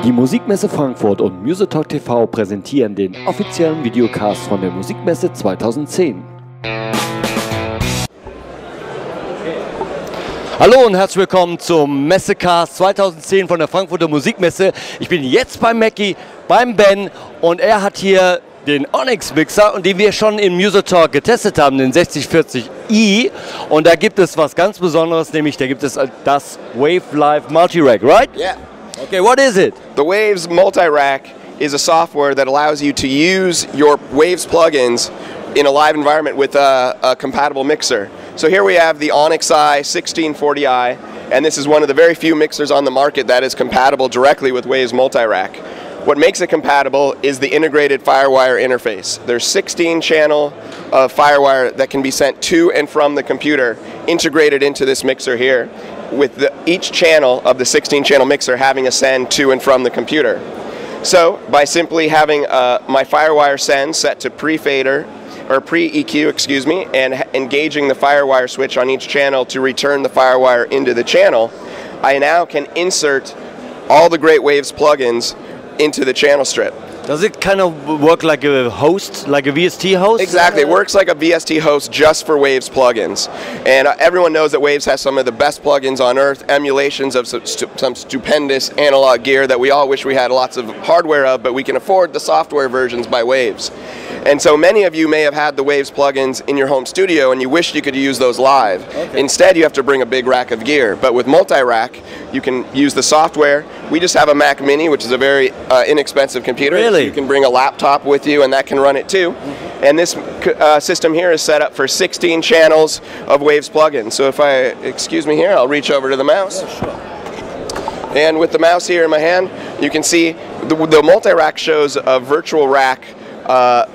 Die Musikmesse Frankfurt und MusoTalk TV präsentieren den offiziellen Videocast von der Musikmesse 2010. Hallo und herzlich willkommen zum Messecast 2010 von der Frankfurter Musikmesse. Ich bin jetzt beim Mackie, beim Ben, und er hat hier den Onyx Mixer, und den wir schon in MusoTalk getestet haben, den 6040i. Und da gibt es was ganz Besonderes, nämlich da gibt es das Wave Live MultiRack, right? Yeah. Okay, what is it? The Waves MultiRack is a software that allows you to use your Waves plugins in a live environment with a compatible mixer. So here we have the Onyx 1640i, and this is one of the very few mixers on the market that is compatible directly with Waves MultiRack. What makes it compatible is the integrated Firewire interface. There's 16 channel of Firewire that can be sent to and from the computer, integrated into this mixer here, with each channel of the 16 channel mixer having a send to and from the computer. So by simply having my Firewire send set to pre-fader, or pre-EQ, excuse me, and engaging the Firewire switch on each channel to return the Firewire into the channel, I now can insert all the Great Waves plugins into the channel strip. Does it kind of work like a host, like a VST host? Exactly, it works like a VST host just for Waves plugins. And everyone knows that Waves has some of the best plugins on earth, emulations of some stupendous analog gear that we all wish we had lots of hardware of, but we can afford the software versions by Waves. And so many of you may have had the Waves plugins in your home studio and you wish you could use those live. Okay. Instead, you have to bring a big rack of gear. But with MultiRack, you can use the software. We just have a Mac Mini, which is a very inexpensive computer. Really? You can bring a laptop with you, and that can run it too. And this system here is set up for 16 channels of Waves plugins. So if I, excuse me here, I'll reach over to the mouse. Yeah, sure. And with the mouse here in my hand, you can see the MultiRack shows a virtual rack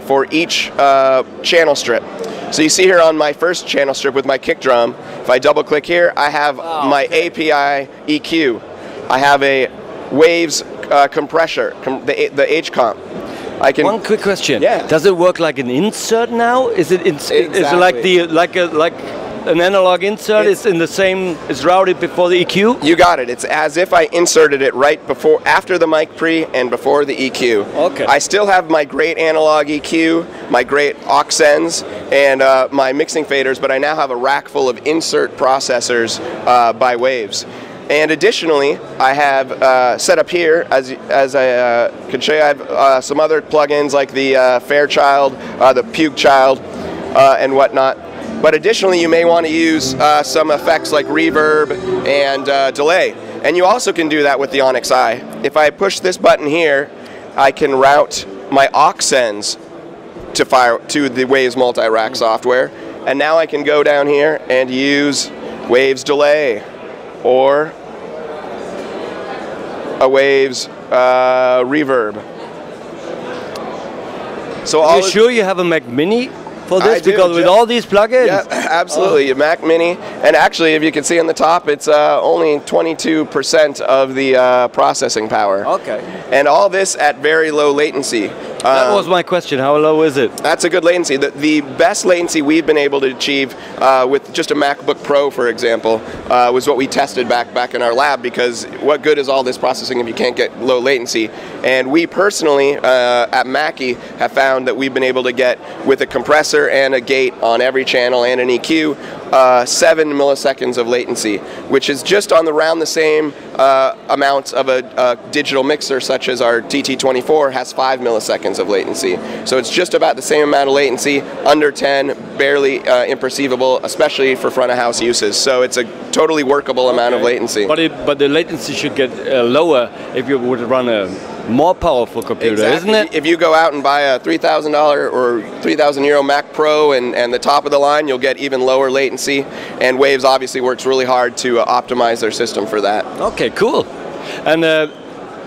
for each channel strip. So you see here on my first channel strip with my kick drum, if I double click here, I have my API EQ. I have a Waves compressor, the H comp. I can. One quick question. Yeah. Does it work like an insert now? Is it Exactly. is it like an analog insert? It's in the same. It's routed before the EQ. You got it. It's as if I inserted it right before, after the mic pre, and before the EQ. Okay. I still have my great analog EQ, my great aux sends, and my mixing faders, but I now have a rack full of insert processors by Waves. And additionally, I have set up here, as I can show you, I have some other plugins like the Fairchild, the Puke Child, and whatnot. But additionally, you may want to use some effects like reverb and delay. And you also can do that with the Onyx I. If I push this button here, I can route my aux sends to the Waves MultiRack software. And now I can go down here and use Waves delay, or a Waves reverb. So Are you sure you have a Mac Mini for this? I do, because with all these plugins? Yeah, absolutely. Mac Mini. And actually, if you can see on the top, it's only 22% of the processing power. Okay. And all this at very low latency. That was my question. How low is it? That's a good latency. The best latency we've been able to achieve with just a MacBook Pro, for example, was what we tested back in our lab, because what good is all this processing if you can't get low latency? And we personally, at Mackie, have found that we've been able to get, with a compressor and a gate on every channel and an EQ, 7 milliseconds of latency, which is just on around the same amount of a digital mixer, such as our TT24 has 5 milliseconds of latency. So it's just about the same amount of latency, under 10, barely imperceivable, especially for front of house uses. So it's a totally workable amount of latency. But the latency should get lower if you would run a more powerful computer, exactly. Isn't it? If you go out and buy a $3,000 or €3,000 Mac Pro and the top of the line, you'll get even lower latency. And Waves obviously works really hard to optimize their system for that. Okay, cool. And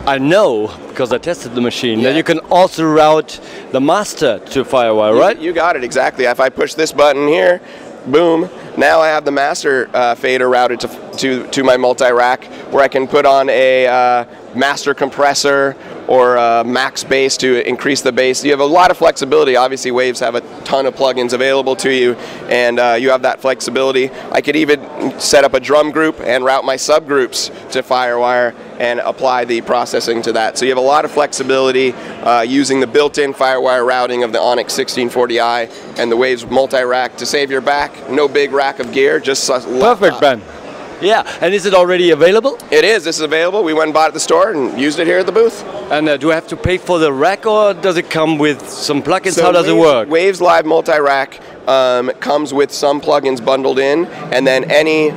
I know, because I tested the machine, that you can also route the master to Firewire, right? You got it, exactly. If I push this button here, boom, now I have the master fader routed to my multi-rack, where I can put on a master compressor or a max bass to increase the bass. You have a lot of flexibility. Obviously, Waves have a ton of plugins available to you, and you have that flexibility. I could even set up a drum group and route my subgroups to Firewire and apply the processing to that. So you have a lot of flexibility using the built-in Firewire routing of the Onyx 1640i and the Waves multi-rack to save your back. No big rack of gear, just perfect, Ben. Yeah, and is it already available? It is. This is available. We went and bought it at the store and used it here at the booth. And do I have to pay for the rack, or does it come with some plugins? So how does it work? Waves Live multi-rack comes with some plugins bundled in, and then any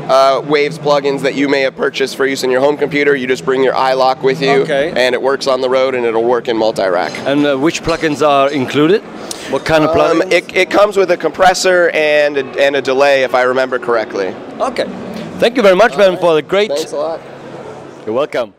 Waves plugins that you may have purchased for use in your home computer, you just bring your iLock with you, and it works on the road, and it'll work in multi-rack. And which plugins are included? What kind of plugins? It comes with a compressor and a delay, if I remember correctly. Okay. Thank you very much, Ben, for the great... Thanks a lot. You're welcome.